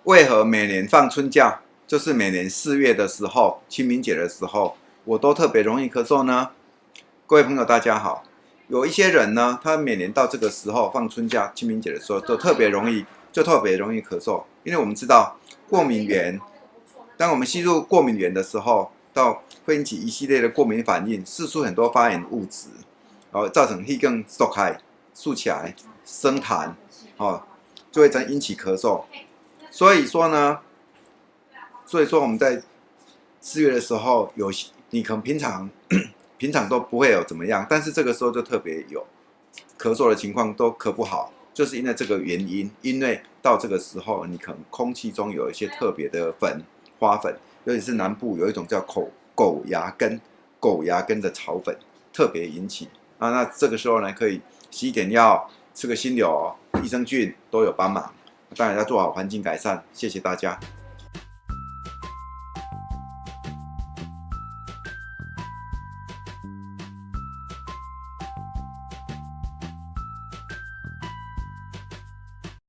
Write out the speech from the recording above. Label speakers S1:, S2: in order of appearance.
S1: 为何每年放春假，就是每年4月的时候，清明节的时候，我都特别容易咳嗽呢？各位朋友，大家好。有一些人呢，他每年到这个时候放春假、清明节的时候，都特别容易咳嗽，因为我们知道过敏源，当我们吸入过敏源的时候，会引起一系列的过敏反应，释出很多发炎物质，造成气更缩开、竖起来、生痰，就会引起咳嗽。所以说我们在4月的时候，你可能平常都不会有怎么样，但是这个时候就特别有咳嗽的情况，都咳不好，就是因为这个原因。因为到这个时候，你可能空气中有一些特别的花粉，尤其是南部有一种叫狗牙根的草粉，特别引起啊。那这个时候呢，可以吸一点药，吃个新柳、益生菌都有帮忙。当然要做好环境改善。谢谢大家。